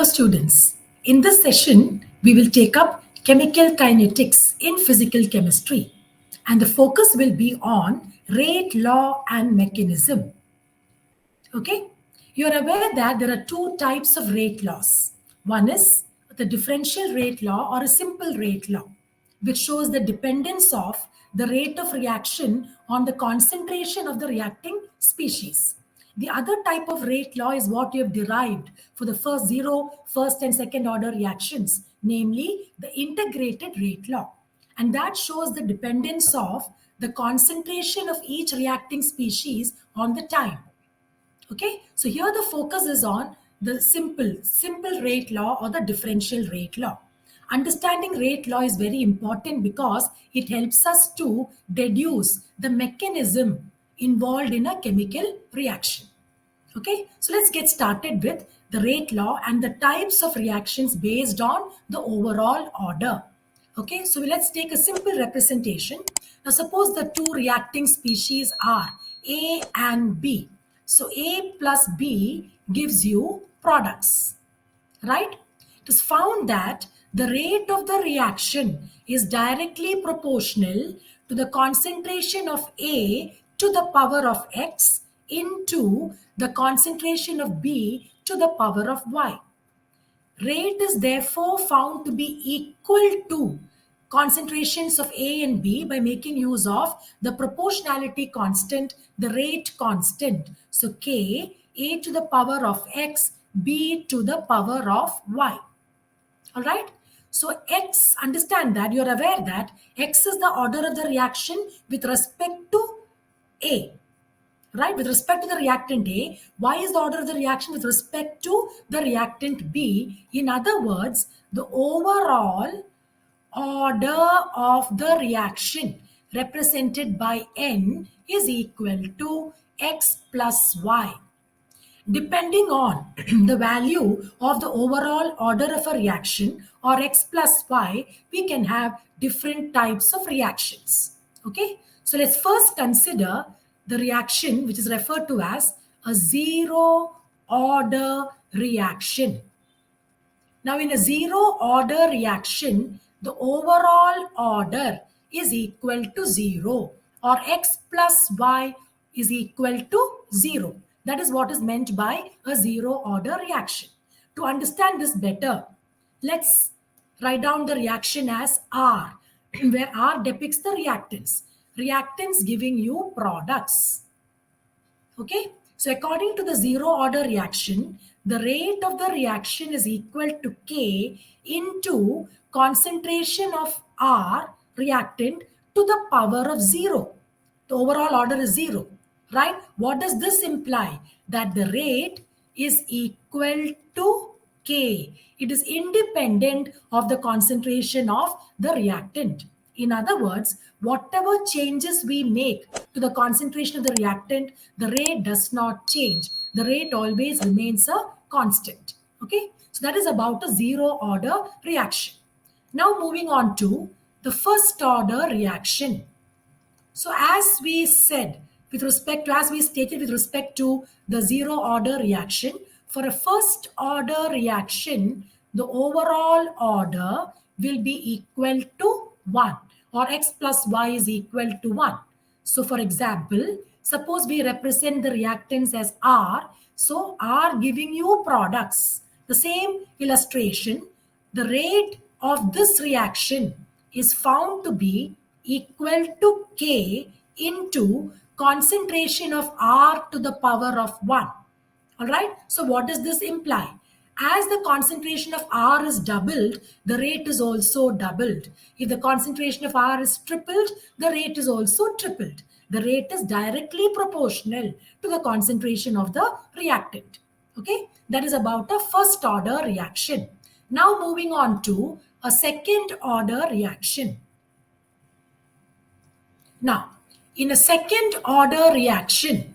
Hello students, in this session we will take up chemical kinetics in physical chemistry and the focus will be on rate law and mechanism. Okay, you are aware that there are two types of rate laws. One is the differential rate law or a simple rate law, which shows the dependence of the rate of reaction on the concentration of the reacting species. The other type of rate law is what you have derived for the first and second order reactions, namely the integrated rate law. And that shows the dependence of the concentration of each reacting species on the time. Okay, so here the focus is on the simple rate law or the differential rate law. Understanding rate law is very important because it helps us to deduce the mechanism involved in a chemical reaction. Okay, so let's get started with the rate law and the types of reactions based on the overall order. Okay, so let's take a simple representation. Now, suppose the two reacting species are A and B. So, A plus B gives you products, right? It is found that the rate of the reaction is directly proportional to the concentration of A to the power of X into the concentration of B to the power of Y. Rate is therefore found to be equal to concentrations of A and B by making use of the proportionality constant, the rate constant. So K, A to the power of X, B to the power of Y. All right. So X, understand that you're aware that X is the order of the reaction with respect to A. Right, with respect to the reactant A, Y is the order of the reaction with respect to the reactant B. In other words, the overall order of the reaction represented by N is equal to X plus Y. Depending on the value of the overall order of a reaction or X plus Y, we can have different types of reactions. Okay, so let's first consider the reaction which is referred to as a zero order reaction. Now, in a zero order reaction, the overall order is equal to 0 or X plus Y is equal to 0. That is what is meant by a zero order reaction. To understand this better, let's write down the reaction as R, where R depicts the reactants. Reactants giving you products. Okay, so according to the zero order reaction, the rate of the reaction is equal to K into concentration of R reactant to the power of 0. The overall order is 0, right? What does this imply? That the rate is equal to K. It is independent of the concentration of the reactant. In other words, whatever changes we make to the concentration of the reactant, the rate does not change. The rate always remains a constant. Okay, so that is about a zero order reaction. Now moving on to the first order reaction. So as we said, as we stated with respect to the zero order reaction, for a first order reaction, the overall order will be equal to 1 or X plus Y is equal to 1. So for example, suppose we represent the reactants as R. So R giving you products. The same illustration, the rate of this reaction is found to be equal to K into concentration of R to the power of 1. All right. So what does this imply? As the concentration of R is doubled, the rate is also doubled. If the concentration of R is tripled, the rate is also tripled. The rate is directly proportional to the concentration of the reactant. Okay. That is about a first order reaction. Now moving on to a second order reaction. Now, in a second order reaction,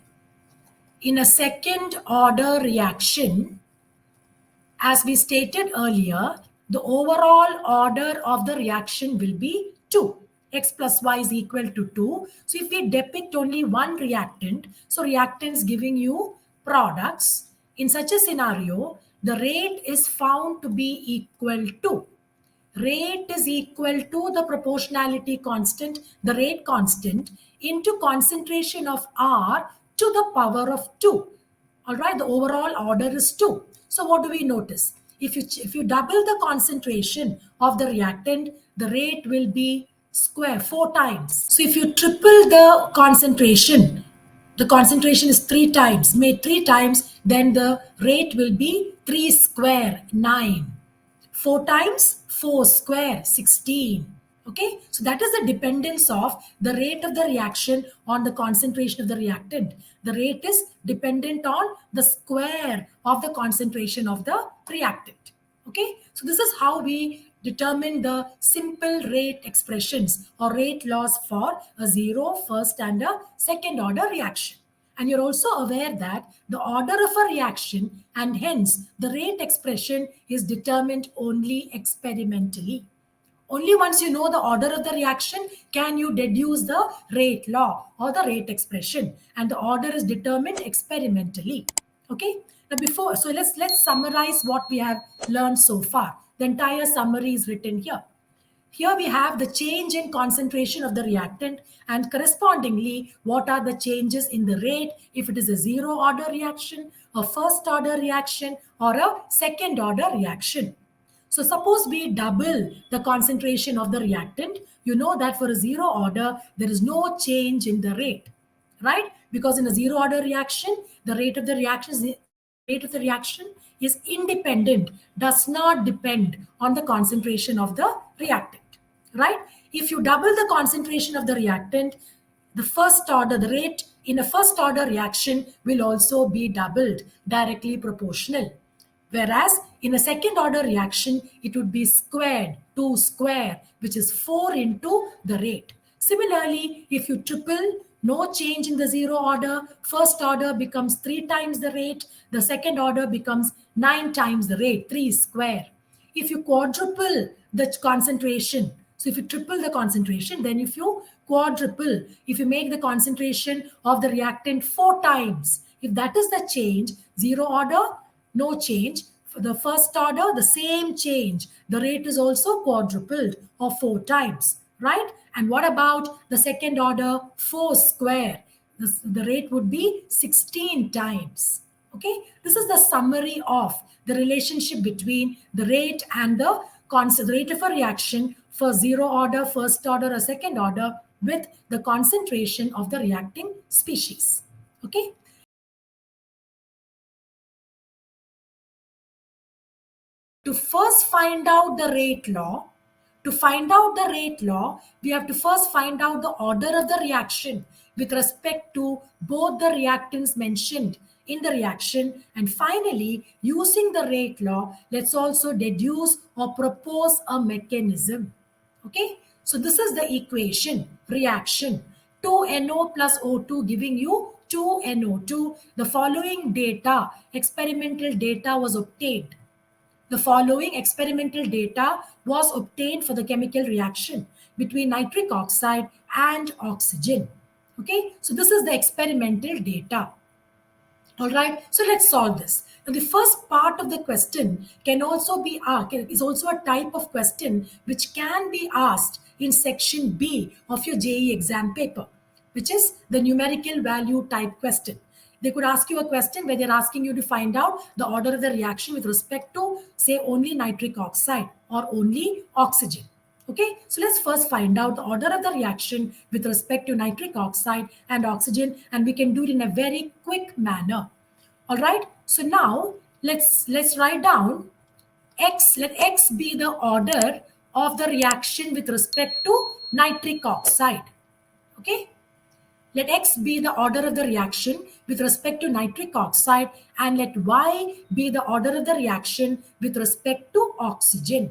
as we stated earlier, the overall order of the reaction will be 2. X plus Y is equal to 2. So if we depict only one reactant, so reactants giving you products, in such a scenario, the rate is found to be equal to, rate is equal to the proportionality constant, the rate constant, into concentration of R to the power of 2. All right, the overall order is 2. So what do we notice? If you double the concentration of the reactant, the rate will be square 4 times. So if you triple the concentration is 3 times, made 3 times, then the rate will be 3 square 9. 4 times 4 square 16. Okay, so that is the dependence of the rate of the reaction on the concentration of the reactant. The rate is dependent on the square of the concentration of the reactant. Okay, so this is how we determine the simple rate expressions or rate laws for a zero, first and a second order reaction. And you're also aware that the order of a reaction and hence the rate expression is determined only experimentally. Only once you know the order of the reaction can you deduce the rate law or the rate expression, and the order is determined experimentally. Okay. Now let's summarize what we have learned so far. The entire summary is written here. Here we have the change in concentration of the reactant and correspondingly what are the changes in the rate if it is a zero order reaction, a first order reaction or a second order reaction. So suppose we double the concentration of the reactant, you know that for a zero order there is no change in the rate, right? Because in a zero order reaction, the rate of the reaction is independent, does not depend on the concentration of the reactant, right? If you double the concentration of the reactant, the first order, the rate in a first order reaction will also be doubled, directly proportional. Whereas in a second order reaction, it would be squared, 2 square, which is 4 into the rate. Similarly, if you triple, no change in the zero order, first order becomes 3 times the rate, the second order becomes 9 times the rate, 3 square. If you quadruple the concentration, so if you triple the concentration, then if you quadruple, if you make the concentration of the reactant 4 times, if that is the change, zero order, no change. For the first order, the same change. The rate is also quadrupled or 4 times, right? And what about the second order, 4 square? The rate would be 16 times. Okay, this is the summary of the relationship between the rate and the rate of a reaction for zero order, first order, or second order with the concentration of the reacting species. Okay. To first find out the rate law, we have to first find out the order of the reaction with respect to both the reactants mentioned in the reaction. And finally, using the rate law, let's also deduce or propose a mechanism. Okay, so this is the equation, reaction. 2NO plus O2 giving you 2NO2. The following data, experimental data was obtained. The following experimental data was obtained for the chemical reaction between nitric oxide and oxygen. Okay, so this is the experimental data. All right, so let's solve this. Now, the first part of the question can also be is also a type of question which can be asked in section B of your JEE exam paper, which is the numerical value type question. They could ask you a question where they're asking you to find out the order of the reaction with respect to, say, only nitric oxide or only oxygen. Okay, so let's first find out the order of the reaction with respect to nitric oxide and oxygen, and we can do it in a very quick manner. All right, so now let's write down X. Let X be the order of the reaction with respect to nitric oxide. Okay, let X be the order of the reaction with respect to nitric oxide, and let Y be the order of the reaction with respect to oxygen.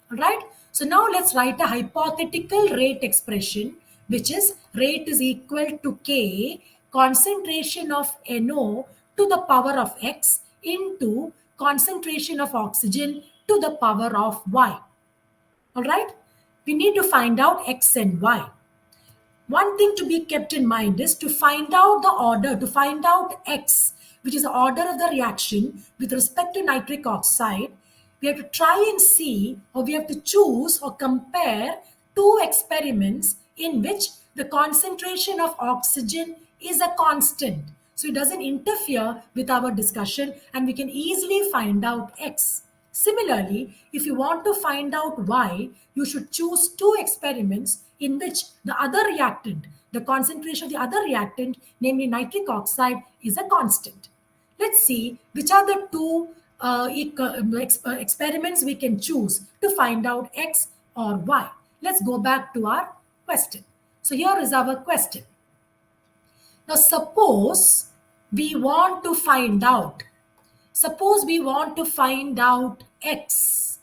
All right. So now let's write a hypothetical rate expression, which is rate is equal to K concentration of NO to the power of X into concentration of oxygen to the power of Y. All right. We need to find out X and Y. One thing to be kept in mind is to find out the order, to find out X, which is the order of the reaction with respect to nitric oxide, we have to try and see, or we have to choose or compare two experiments in which the concentration of oxygen is a constant. So it doesn't interfere with our discussion and we can easily find out X. Similarly, if you want to find out Y, you should choose two experiments in which the other reactant, the concentration of the other reactant, namely nitric oxide, is a constant. Let's see which are the two experiments we can choose to find out X or Y. Let's go back to our question. So here is our question. Now suppose we want to find out X.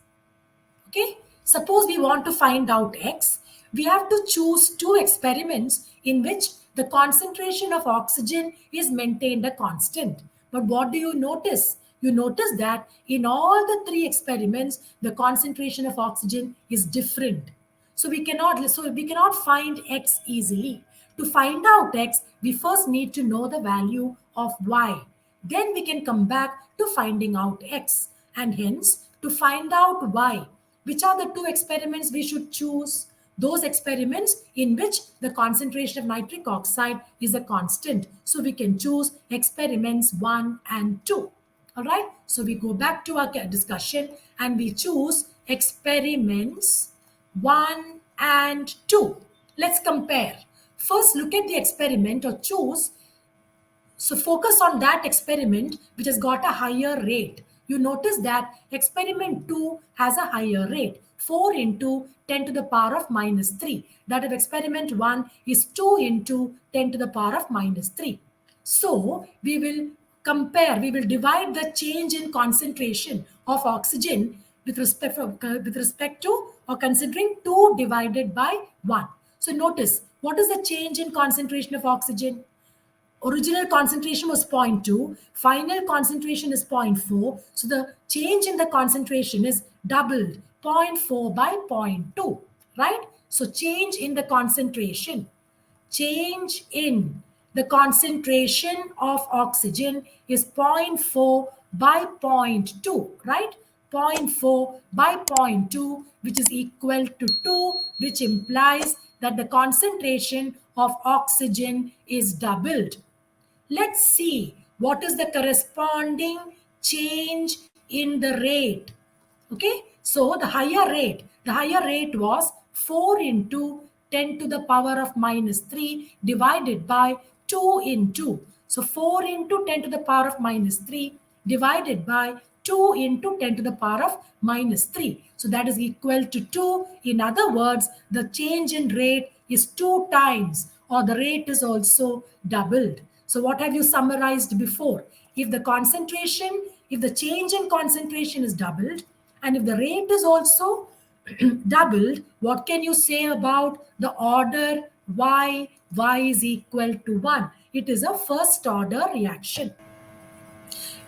Okay, suppose we want to find out X, we have to choose two experiments in which the concentration of oxygen is maintained a constant. But what do you notice? You notice that in all the three experiments, the concentration of oxygen is different. So we cannot find X easily. To find out X, we first need to know the value of Y. Then we can come back to finding out X. And hence, to find out Y, which are the two experiments we should choose? Those experiments in which the concentration of nitric oxide is a constant. So we can choose experiments 1 and 2. All right. So we go back to our discussion and we choose experiments 1 and 2. Let's compare. First, look at the experiment or choose. So focus on that experiment which has got a higher rate. You notice that experiment 2 has a higher rate, 4 into 10 to the power of minus 3. That of experiment 1 is 2 into 10 to the power of minus 3. So we will divide the change in concentration of oxygen with respect to or considering 2 divided by 1. So notice, what is the change in concentration of oxygen? Original concentration was 0.2, final concentration is 0.4. So the change in the concentration is doubled, 0.4 by 0.2, right? So change in the concentration of oxygen is 0.4 by 0.2, right? 0.4 by 0.2, which is equal to 2, which implies that the concentration of oxygen is doubled. Let's see what is the corresponding change in the rate. Okay, so the higher rate was 4 into 10 to the power of minus 3 divided by 2 into. So 4 into 10 to the power of minus 3 divided by 2 into 10 to the power of minus 3. So that is equal to 2. In other words, the change in rate is 2 times, or the rate is also doubled. So what have you summarized before? If the change in concentration is doubled, and if the rate is also doubled, what can you say about the order Y? Y is equal to 1. It is a first order reaction.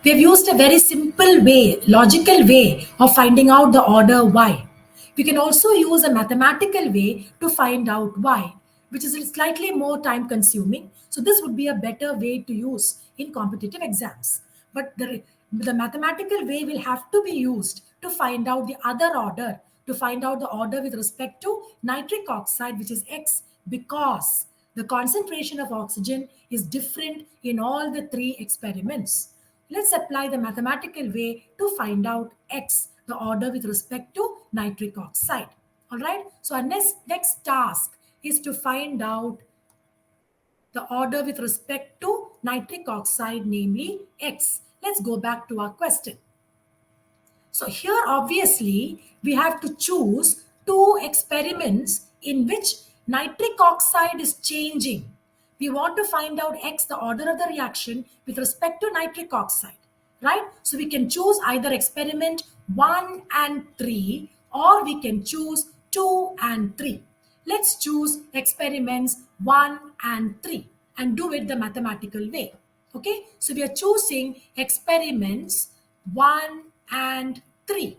We have used a very simple way, logical way of finding out the order Y. We can also use a mathematical way to find out Y, which is slightly more time consuming. So this would be a better way to use in competitive exams. But the mathematical way will have to be used to find out the other order, to find out the order with respect to nitric oxide, which is X, because the concentration of oxygen is different in all the three experiments. Let's apply the mathematical way to find out X, the order with respect to nitric oxide. All right. So our next task is to find out the order with respect to nitric oxide, namely X. Let's go back to our question. So here, obviously, we have to choose two experiments in which nitric oxide is changing. We want to find out X, the order of the reaction with respect to nitric oxide, right? So we can choose either experiment 1 and 3, or we can choose 2 and 3. Let's choose experiments 1 and 3 and do it the mathematical way. Okay, so we are choosing experiments 1 and 3.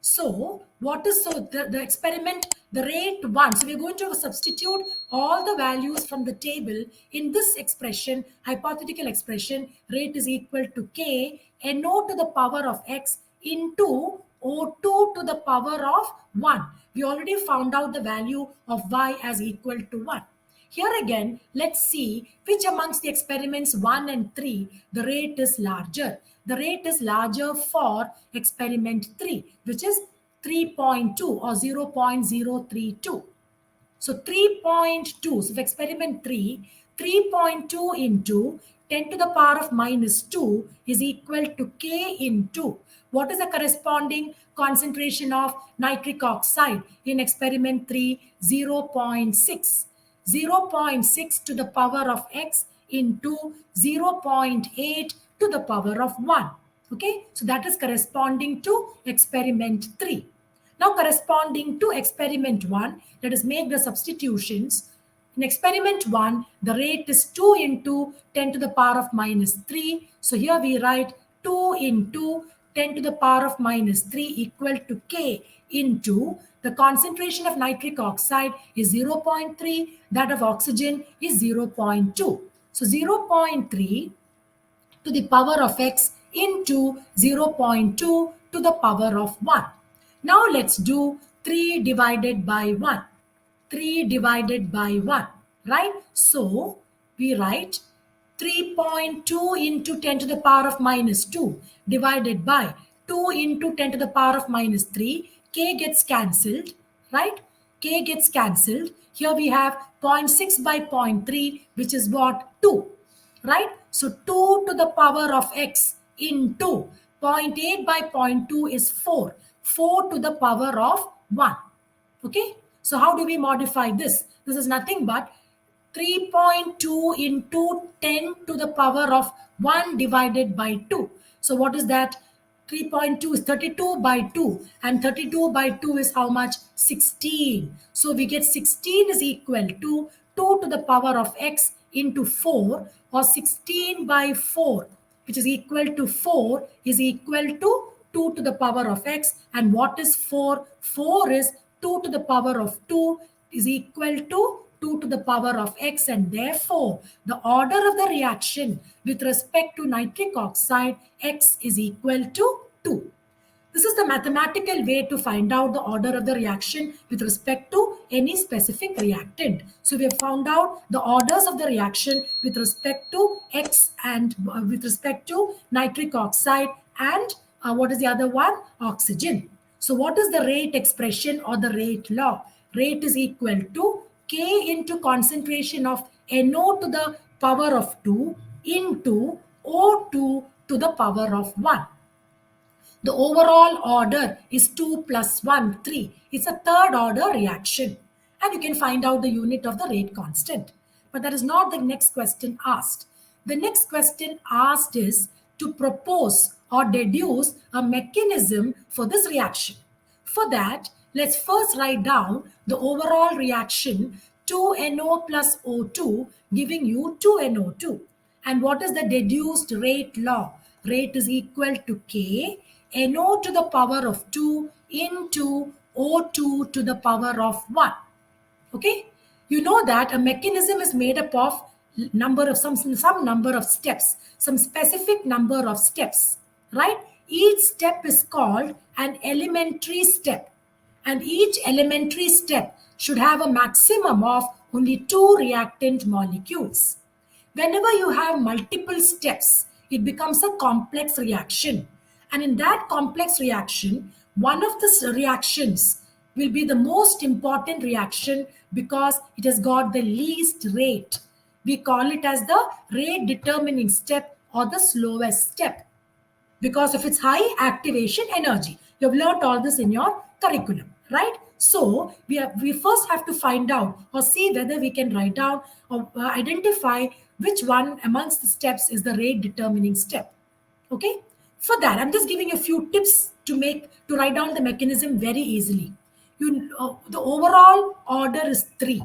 So the experiment the rate 1. So we're going to substitute all the values from the table in this expression, hypothetical expression, rate is equal to k NO to the power of x into O2 to the power of 1. We already found out the value of y as equal to 1. Here again, let's see which amongst the experiments 1 and 3 the rate is larger. The rate is larger for experiment 3, which is 3.2 or 0.032. So 3.2, so for experiment 3, 3.2 into 10 to the power of minus 2 is equal to k into, what is the corresponding concentration of nitric oxide in experiment 3? 0.6. 0.6 to the power of x into 0.8 to the power of 1. Okay, so that is corresponding to experiment 3. Now corresponding to experiment 1, let us make the substitutions. In experiment 1, the rate is 2 into 10 to the power of minus 3. So here we write 2 into 10 to the power of minus 3 equal to k into the concentration of nitric oxide is 0.3, that of oxygen is 0.2. So 0.3 to the power of x into 0.2 to the power of 1. Now let's do 3 divided by 1. 3 divided by 1, right? So we write 3.2 into 10 to the power of minus 2 divided by 2 into 10 to the power of minus 3. K gets cancelled, right? K gets cancelled. Here we have 0.6 by 0.3, which is what? 2, right? So 2 to the power of x into 0.8 by 0.2 is 4. 4 to the power of 1. Okay? So how do we modify this? This is nothing but 3.2 into 10 to the power of 1 divided by 2. So what is that? 3.2 is 32 by 2, and 32 by 2 is how much? 16. So we get 16 is equal to 2 to the power of x into 4, or 16 by 4, which is equal to 4, is equal to 2 to the power of x. And what is 4? 4 is 2 to the power of 2 is equal to 2 to the power of x, and therefore the order of the reaction with respect to nitric oxide, x is equal to 2. This is the mathematical way to find out the order of the reaction with respect to any specific reactant. So we have found out the orders of the reaction with respect to X and with respect to nitric oxide and what is the other one? Oxygen. So what is the rate expression or the rate law? Rate is equal to K into concentration of NO to the power of 2 into O2 to the power of 1. The overall order is 2 plus 1, 3. It's a third order reaction. And you can find out the unit of the rate constant. But that is not the next question asked. The next question asked is to propose or deduce a mechanism for this reaction. For that, let's first write down the overall reaction 2NO plus O2 giving you 2NO2. And what is the deduced rate law? Rate is equal to K NO to the power of 2 into O2 to the power of 1. Okay? You know that a mechanism is made up of some number of steps, some specific number of steps, right? Each step is called an elementary step, and each elementary step should have a maximum of only 2 reactant molecules. Whenever you have multiple steps, it becomes a complex reaction. And in that complex reaction, one of the reactions will be the most important reaction because it has got the least rate. We call it as the rate determining step or the slowest step because of its high activation energy. You have learned all this in your curriculum, right? So we first have to find out or see whether we can write down or identify which one amongst the steps is the rate determining step. Okay? For that, I'm just giving a few tips to write down the mechanism very easily. The overall order is 3.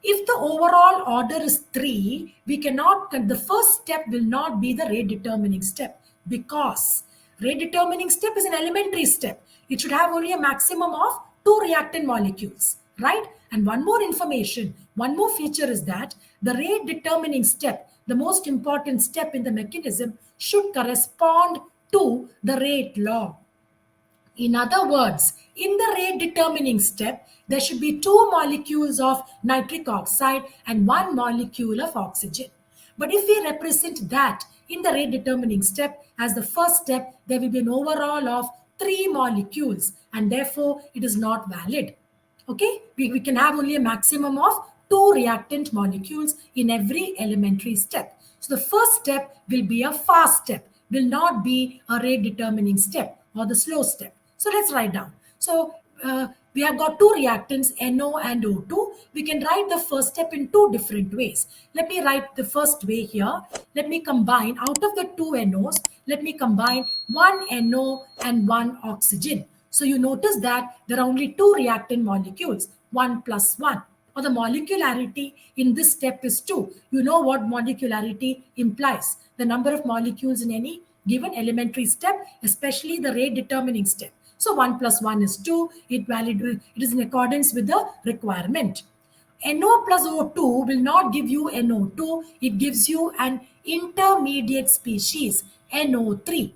If the overall order is 3, the first step will not be the rate determining step because rate determining step is an elementary step. It should have only a maximum of two reactant molecules, right? And one more information, one more feature is that the rate determining step, the most important step in the mechanism, should correspond to the rate law. In other words, in the rate determining step, there should be two molecules of nitric oxide and one molecule of oxygen. But if we represent that in the rate determining step as the first step, there will be an overall of three molecules and therefore it is not valid. Okay, we can have only a maximum of two reactant molecules in every elementary step. So the first step will be a fast step, will not be a rate determining step or the slow step. So let's write down. So we have got two reactants, NO and O2. We can write the first step in two different ways. Let me write the first way here. Let me combine out of the two NOs, let me combine one NO and one oxygen. So you notice that there are only two reactant molecules, 1 plus 1. Or the molecularity in this step is 2. You know what molecularity implies. The number of molecules in any given elementary step, especially the rate determining step. So 1 plus 1 is 2. It is in accordance with the requirement. NO plus O2 will not give you NO2. It gives you an intermediate species, NO3.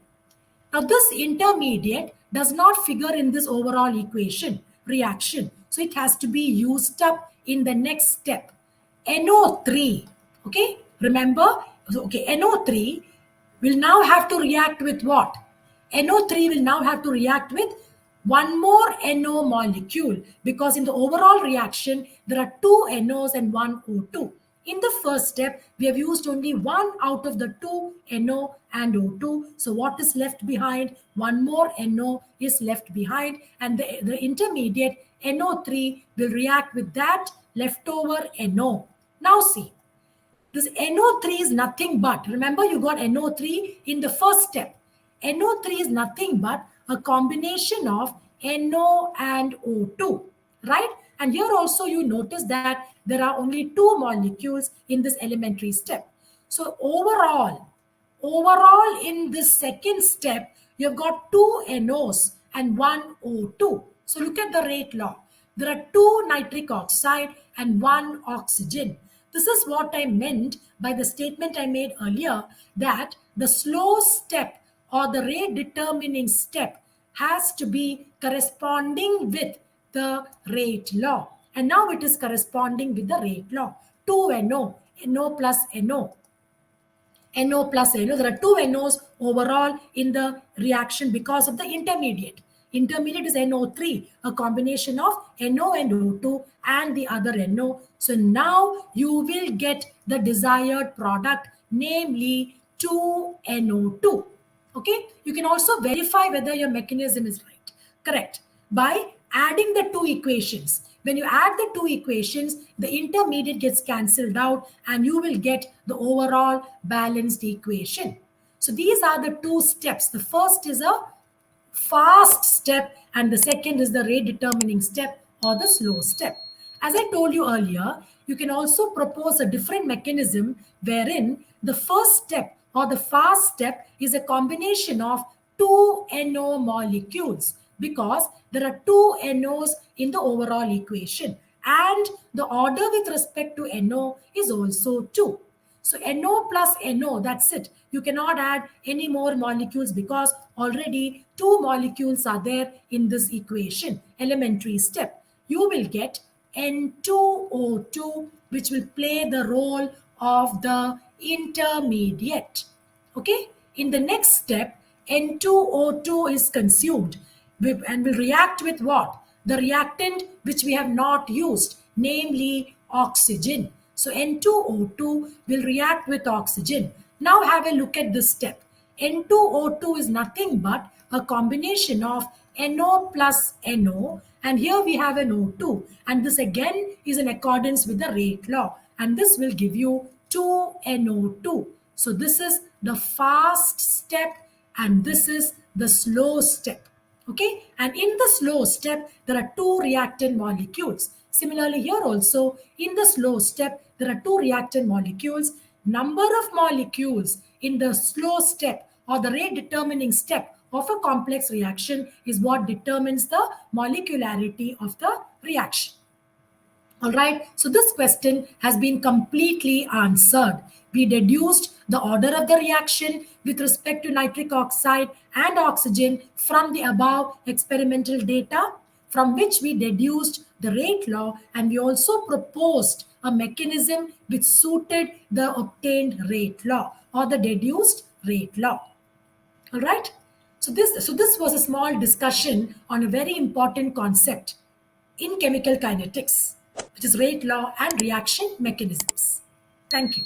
Now, this intermediate does not figure in this overall equation reaction. So, it has to be used up in the next step. NO3, okay? Remember, okay, NO3 will now have to react with what? NO3 will now have to react with one more NO molecule because in the overall reaction, there are two NOs and one O2. In the first step, we have used only one out of the two NO and O2. So what is left behind? One more NO is left behind and the intermediate NO3 will react with that leftover NO. Now see, this NO3 is nothing but, remember you got NO3 in the first step. NO3 is nothing but a combination of NO and O2, right? And here also you notice that there are only two molecules in this elementary step. So overall in this second step, you've got two NOs and one O2. So look at the rate law. There are two nitric oxide and one oxygen. This is what I meant by the statement I made earlier that the slow step or the rate determining step has to be corresponding with the rate law. And now it is corresponding with the rate law. 2NO, NO plus NO. NO plus NO. There are two NOs overall in the reaction because of the intermediate. Intermediate is NO3, a combination of NO and O2 and the other NO. So now you will get the desired product, namely 2NO2. Okay, you can also verify whether your mechanism is right. Correct. By adding the two equations. When you add the two equations, the intermediate gets cancelled out and you will get the overall balanced equation. So these are the two steps. The first is a fast step and the second is the rate determining step or the slow step. As I told you earlier, you can also propose a different mechanism wherein the first step or the fast step is a combination of two NO molecules because there are two NOs in the overall equation and the order with respect to NO is also 2. So NO plus NO, that's it. You cannot add any more molecules because already two molecules are there in this equation, elementary step. You will get N2O2, which will play the role of the intermediate. Okay? In the next step, N2O2 is consumed and will react with what? The reactant which we have not used, namely oxygen. So N2O2 will react with oxygen. Now have a look at this step. N2O2 is nothing but a combination of NO plus NO and here we have an O2 and this again is in accordance with the rate law and this will give you 2NO2. So this is the fast step and this is the slow step. Okay, and in the slow step, there are two reactant molecules. Similarly, here also, in the slow step, there are two reactant molecules. Number of molecules in the slow step or the rate determining step of a complex reaction is what determines the molecularity of the reaction. All right, so this question has been completely answered. We deduced the order of the reaction with respect to nitric oxide and oxygen from the above experimental data, from which we deduced the rate law, and we also proposed a mechanism which suited the obtained rate law or the deduced rate law. All right. So this was a small discussion on a very important concept in chemical kinetics, which is rate law and reaction mechanisms. Thank you.